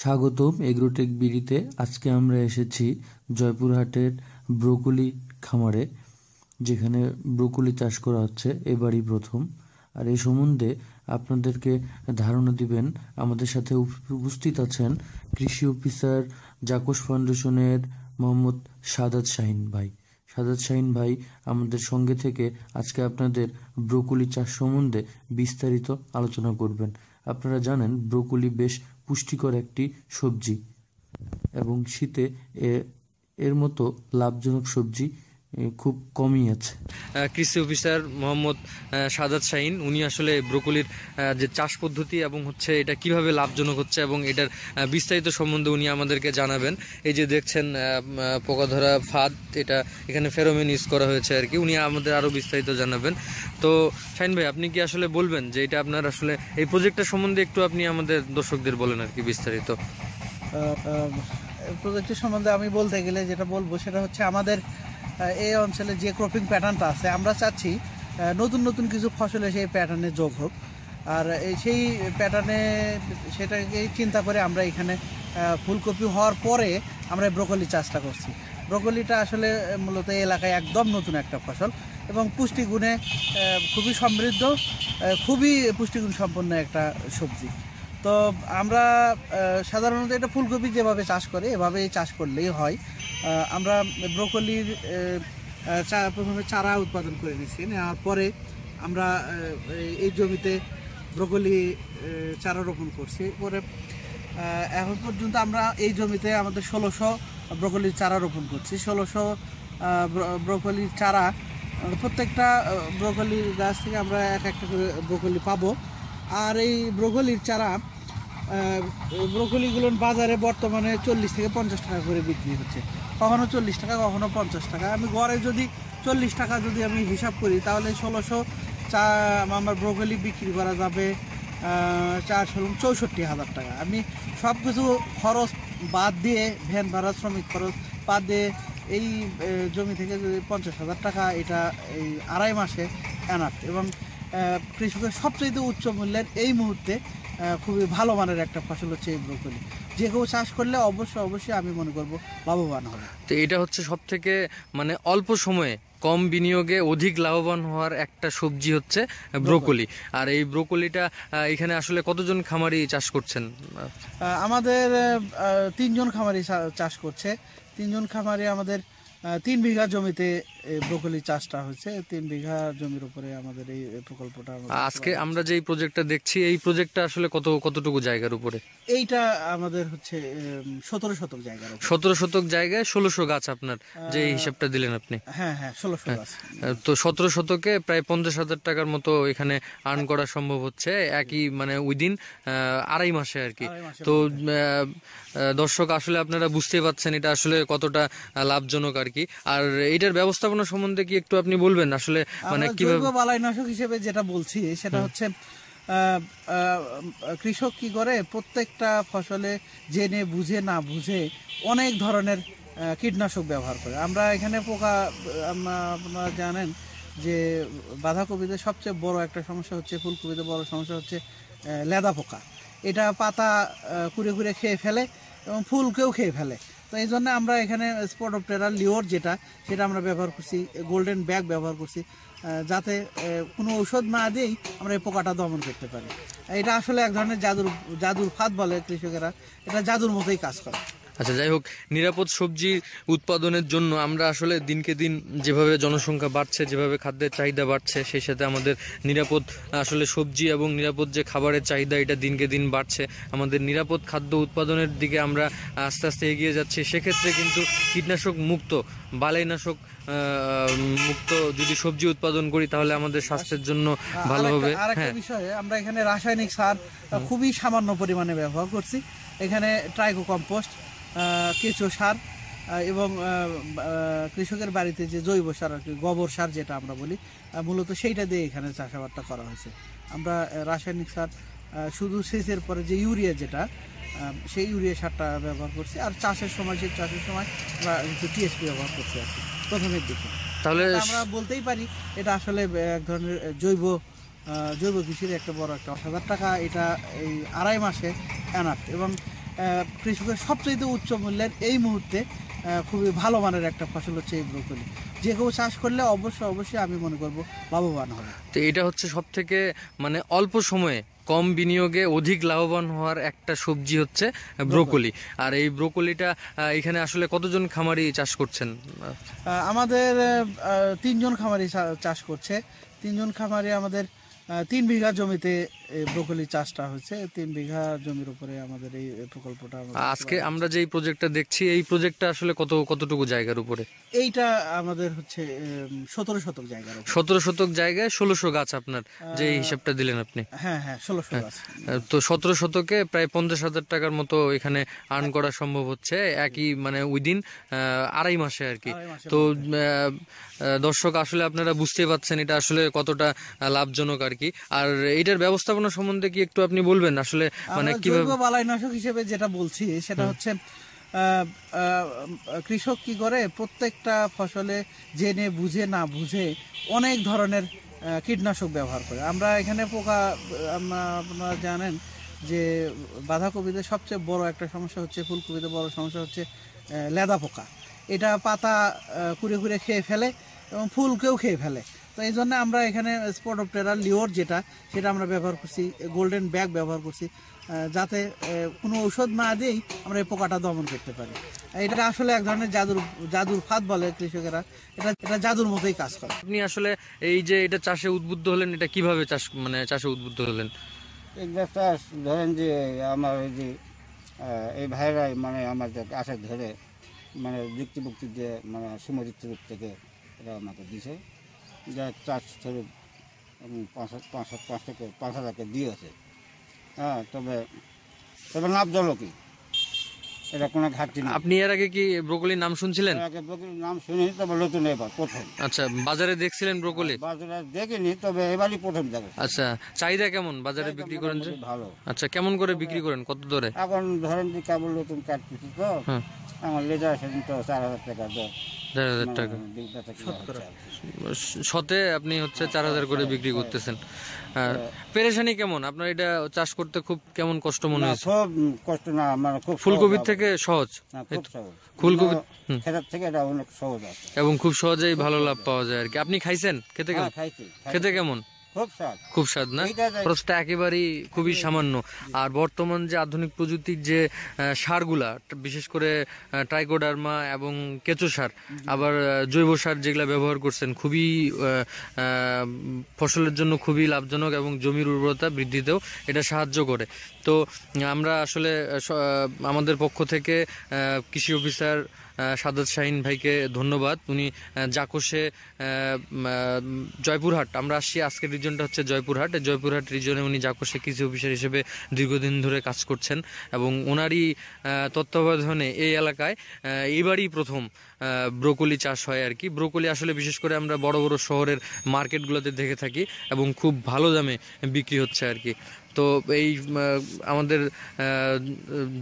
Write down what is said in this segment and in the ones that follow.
স্বাগতম এগ্রোটেক বিডিতে। আজকে আমরা এসেছি জয়পুরহাটের ব্রোকলি খামারে, যেখানে ব্রোকলি চাষ করা হচ্ছে এবারই প্রথম। আর এই সম্বন্ধে আপনাদেরকে ধারণা দিবেন আমাদের সাথে উপস্থিত আছেন কৃষি অফিসার জাকস ফাউন্ডেশনের মোহাম্মদ সাদাত শাহিন ভাই। সাদাত শাহিন ভাই আমাদের সঙ্গে থেকে আজকে আপনাদের ব্রোকলি চাষ সম্বন্ধে বিস্তারিত আলোচনা করবেন। আপনারা জানেন ব্রোকলি বেশ পুষ্টিকর একটি সবজি এবং শীতে এর মতো লাভজনক সবজি খুব কমই আছে। কৃষি অফিসার মোহাম্মদ সাদাত শাহিন, উনি আসলে ব্রোকলির যে চাষ পদ্ধতি এবং হচ্ছে এটা কিভাবে লাভজনক হচ্ছে এবং এটার বিস্তারিত সম্বন্ধে উনি আমাদেরকে জানাবেন। এই যে দেখছেন পোকা ধরা ফাঁদ, এটা এখানে ফেরোমেন ইউজ করা হয়েছে আর কি। উনি আমাদের আরও বিস্তারিত জানাবেন। তো শাহিন ভাই, আপনি কি আসলে বলবেন যে এটা আপনার আসলে এই প্রজেক্টটা সম্বন্ধে একটু আপনি আমাদের দর্শকদের বলেন আর কি বিস্তারিত। প্রজেক্টের সম্বন্ধে আমি বলতে গেলে যেটা বলবো সেটা হচ্ছে আমাদের এই অঞ্চলে যে ক্রপিং প্যাটার্নটা আছে, আমরা চাচ্ছি নতুন নতুন কিছু ফসলে সেই প্যাটার্নে যোগ হোক। আর সেই প্যাটার্নে সেটাকে চিন্তা করে আমরা এখানে ফুলকপি হওয়ার পরে আমরা ব্রোকলি চাষটা করছি। ব্রোকলিটা আসলে মূলত এই এলাকায় একদম নতুন একটা ফসল এবং পুষ্টিগুণে খুবই সমৃদ্ধ, খুবই পুষ্টিগুণ সম্পন্ন একটা সবজি। তো আমরা সাধারণত এটা ফুলকপি যেভাবে চাষ করে এভাবেই চাষ করলেই হয়। আমরা ব্রোকলির প্রথমে চারা উৎপাদন করে নিচ্ছি, নেওয়ার পরে আমরা এই জমিতে ব্রোকলি চারা রোপণ করছি। পরে এখন পর্যন্ত আমরা এই জমিতে আমাদের 1600 ব্রোকলির চারা রোপণ করছি। 1600 ব্রোকলির চারা, প্রত্যেকটা ব্রোকলির গাছ থেকে আমরা এক একটা করে ব্রোকলি পাবো। আর এই ব্রোকলির চারা ব্রোকলিগুলো বাজারে বর্তমানে 40 থেকে 50 টাকা করে বিক্রি হচ্ছে, কখনো 40 টাকা, কখনো 50 টাকা। আমি গড়ে যদি 40 টাকা যদি আমি হিসাব করি তাহলে 1600 আমার ব্রোকলি বিক্রি করা যাবে 64,000 টাকা। আমি সব কিছু খরচ বাদ দিয়ে, ভ্যান ভাড়া, শ্রমিক খরচ বাদ দিয়ে এই জমি থেকে যদি 50,000 টাকা, এটা এই আড়াই মাসে এনাফ। এবং কৃষকের সবচেয়ে উচ্চ মূল্যের এই মুহূর্তে খুবই ভালো মানের একটা ফসল হচ্ছে এই ব্রোকলি। যে কেউ চাষ করলে অবশ্যই আমি মনে করব লাভবান হবে। তো এটা হচ্ছে সব থেকে মানে অল্প সময়ে কম বিনিয়োগে অধিক লাভবান হওয়ার একটা সবজি হচ্ছে ব্রোকলি। আর এই ব্রোকলিটা এখানে আসলে কতজন খামারি চাষ করছেন? আমাদের 3 জন খামারি চাষ করছে। 3 জন খামারি আমাদের 3 বিঘা জমিতে ব্রোকলি চাষটা হচ্ছে। 3 বিঘা জমির উপরে আমাদের এই প্রকল্পটা। আজকে আমরা যে প্রজেক্টটা দেখছি, এই প্রজেক্টটা আসলে কতটুকু জায়গার উপরে? এইটা আমাদের হচ্ছে 17 শতক জায়গা। 17 শতক জায়গায় 1600 গাছ আপনার, যে হিসাবটা দিলেন আপনি। হ্যাঁ, 1600 গাছ। তো 17 শতকে প্রায় 50,000 টাকার মতো এখানে আর্ন করা সম্ভব হচ্ছে একই মানে উইদিন আড়াই মাসে আর কি। তো দর্শক, আসলে আপনারা বুঝতেই পারছেন এটা আসলে কতটা লাভজনক আর কি। আর এটার ব্যবস্থাপনা সম্বন্ধে কি একটু আপনি বলবেন আসলে, মানে কিভাবে? বালাইনাশক হিসেবে যেটা বলছি সেটা হচ্ছে কৃষক কি করে, প্রত্যেকটা ফসলে জেনে বুঝে না বুঝে অনেক ধরনের কীটনাশক ব্যবহার করে। আমরা এখানে পোকা, আপনারা জানেন যে বাঁধাকপিতে সবচেয়ে বড় একটা সমস্যা হচ্ছে, ফুলকপিতে বড় সমস্যা হচ্ছে লেদা পোকা। এটা পাতা কুড়ে কুড়ে খেয়ে ফেলে এবং ফুলকেও খেয়ে ফেলে। তো এই জন্য আমরা এখানে স্পটোপ্টেরা লিওর সেটা আমরা ব্যবহার করছি, গোল্ডেন ব্যাগ ব্যবহার করছি, যাতে কোনো ঔষধ না দিয়েই আমরা এই পোকাটা দমন করতে পারি। এটা আসলে এক ধরনের জাদুর ফাঁদ বলে কৃষকেরা, এটা জাদুর মতোই কাজ করে। আচ্ছা, যাই হোক, নিরাপদ সবজি উৎপাদনের জন্য আমরা আসলে দিনকে দিন যেভাবে জনসংখ্যা বাড়ছে, যেভাবে খাদ্যের চাহিদা বাড়ছে, সেই সাথে আমাদের নিরাপদ আসলে সবজি এবং নিরাপদ যে খাবারের চাহিদা, এটা দিনকে দিন বাড়ছে। আমাদের নিরাপদ খাদ্য উৎপাদনের দিকে আমরা আস্তে আস্তে এগিয়ে যাচ্ছি। সেক্ষেত্রে কিন্তু কীটনাশক মুক্ত, বালাইনাশক মুক্ত যদি সবজি উৎপাদন করি তাহলে আমাদের স্বাস্থ্যের জন্য ভালো হবে। আরেকটা বিষয়ে, আমরা এখানে রাসায়নিক সার খুবই সামান্য পরিমাণে ব্যবহার করছি। এখানে ট্রাইকো কম্পোস্ট, কেঁচো সার এবং কৃষকের বাড়িতে যে জৈব সার আর কি, গোবর সার যেটা আমরা বলি, মূলত সেইটা দিয়ে এখানে চাষাবাদটা করা হয়েছে। আমরা রাসায়নিক সার শুধু সেচের পরে যে ইউরিয়া, যেটা সেই ইউরিয়া সারটা ব্যবহার করছি। আর চাষের সময় আমরা একটু টিএসপি ব্যবহার করছি আর কি প্রথমের দিকে। তাহলে আমরা বলতেই পারি এটা আসলে এক ধরনের জৈব কৃষির একটা বড় একটা 10,000 টাকা, এটা এই আড়াই মাসে এনাফ। এবং কৃষকের সবচেয়ে উচ্চ মূল্যের এই মুহূর্তে খুবই ভালো মানের একটা ফসল হচ্ছে এই ব্রোকলি। যে কেউ চাষ করলে অবশ্যই আমি মনে করব লাভবান হবে। তো এটা হচ্ছে সব থেকে মানে অল্প সময়ে কম বিনিয়োগে অধিক লাভবান হওয়ার একটা সবজি হচ্ছে ব্রোকলি। আর এই ব্রোকলিটা এখানে আসলে কতজন খামারি চাষ করছেন? আমাদের 3 জন খামারি চাষ করছে। 3 জন খামারি আমাদের 3 বিঘা জমিতে এই ব্রোকলি চাষটা হচ্ছে। 3 বিঘা জমির উপরে আমাদের এই প্রকল্পটা। আজকে আমরা যে প্রজেক্টটা দেখছি এই প্রজেক্টটা আসলে কতটুকু জায়গার উপরে? এইটা আমাদের হচ্ছে 17 শতক জায়গার উপরে। 17 শতক জায়গায় 1600 গাছ আপনার, যে হিসাবটা দিলেন আপনি। হ্যাঁ 1600 গাছ। তো 17 শতকে প্রায় 50,000 টাকার মতো এখানে আর্ন করা সম্ভব হচ্ছে একই মানে উইদিন 2.5 মাসে আর কি। তো দর্শক আসলে আপনারা বুঝতে পারছেন এটা আসলে কতটা লাভজনক আর কি। আর এইটার ব্যবস্থাপনা সম্বন্ধে কি একটু আপনি বলবেন আসলে মানে কিভাবে? জৈব বালাইনাশক হিসেবে যেটা বলছি সেটা হচ্ছে কৃষক কি করে প্রত্যেকটা ফসলে জেনে বুঝে না বুঝে অনেক ধরনের কীটনাশক ব্যবহার করে। আমরা এখানে আপনারা জানেন যে বাঁধাকপিতে সবচেয়ে বড় একটা সমস্যা হচ্ছে, ফুলকপিতে বড় সমস্যা হচ্ছে লেদা পোকা। এটা পাতা কুড়ে খেয়ে ফেলে এবং ফুলকেও খেয়ে ফেলে। তো এই জন্য আমরা এখানে স্পটোপ্টেরা লিওর সেটা আমরা ব্যবহার করছি, গোল্ডেন ব্যাগ ব্যবহার করছি, যাতে কোনো ঔষধ না দিয়েই আমরা এই পোকাটা দমন করতে পারি। এটা আসলে এক ধরনের জাদুর ফাঁদ বলে কৃষকেরা, এটা জাদুর মতোই কাজ করে। আপনি আসলে এই যে এটা চাষে উদ্বুদ্ধ হলেন, এটা কিভাবে চাষে উদ্বুদ্ধ হলেন? এগুলো চাষ ধরেন যে আমার ওই যে এই ভাইরাই মানে আমার কাছে ধরে মানে যুক্তি দিয়ে মানে সুমজিত রূপ থেকে এটা আমাকে দিছে, যা চাষ ধরে 5,000 দিয়েছে। হ্যাঁ, তবে লাভজনকই, এটা কোনো ঘাটতি না। আপনি এর আগে কি ব্রোকলির নাম শুনছিলেন? এর আগে ব্রোকলির নাম শুনি, তবে নতুন এবার প্রথম। আচ্ছা, বাজারে দেখছিলেন ব্রোকলি? বাজারে দেখিনি, তবে এবারই প্রথম দেখো। আচ্ছা, চাহিদা কেমন বাজারে বিক্রি করেন যে? ভালো। আচ্ছা, কেমন করে বিক্রি করেন, কত দরে? এখন ধরেন যে কেবল নতুন কাটতেছি তো, আমার লেজার সেদিন তো 4,000 টাকা দর। 4,000 টাকা শতে আপনি হচ্ছে 4,000 করে বিক্রি করতেছেন। পেরেশানি কেমন আপনার? এটা চাষ করতে খুব কেমন কষ্ট মনে হয়েছে? খুব কষ্ট না, মানে খুব ফুলকপির থেকে সহজ? খুব সহজ। ফুলকপি খেতের থেকে এটা অনেক সহজ আছে এবং খুব সহজেই ভালো লাভ পাওয়া যায় আর কি। আপনি খাইছেন? খেতে কেমন? খাইছি। খেতে কেমন? খুব স্বাদ না? খরচটা একেবারেই খুবই সামান্য। আর বর্তমান যে আধুনিক প্রযুক্তির যে সারগুলা, বিশেষ করে ট্রাইকোডার্মা এবং কেঁচো সার, আবার জৈব সার যেগুলা ব্যবহার করছেন, খুবই ফসলের জন্য খুবই লাভজনক এবং জমির উর্বরতা বৃদ্ধিতেও এটা সাহায্য করে। তো আমরা আসলে আমাদের পক্ষ থেকে কৃষি অফিসার সাদাত শাহিন ভাইকে ধন্যবাদ। উনি জাকোষে জয়পুরহাট, আমরা আসছি আজকের রিজনটা হচ্ছে জয়পুরহাট রিজনে উনি জাকোষে কৃষি অফিসার হিসেবে দীর্ঘদিন ধরে কাজ করছেন এবং ওনারই তত্ত্বাবধানে এই এলাকায় এবারই প্রথম ব্রোকলি চাষ হয় আর কি। ব্রোকলি আসলে বিশেষ করে আমরা বড় বড় শহরের মার্কেটগুলোতে দেখে থাকি এবং খুব ভালো দামে বিক্রি হচ্ছে আর কি। তো এই আমাদের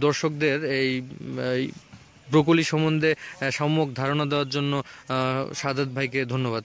দর্শকদের এই ব্রোকলি সম্বন্ধে সম্যক ধারণা দেওয়ার জন্য সাদাত ভাইকে ধন্যবাদ।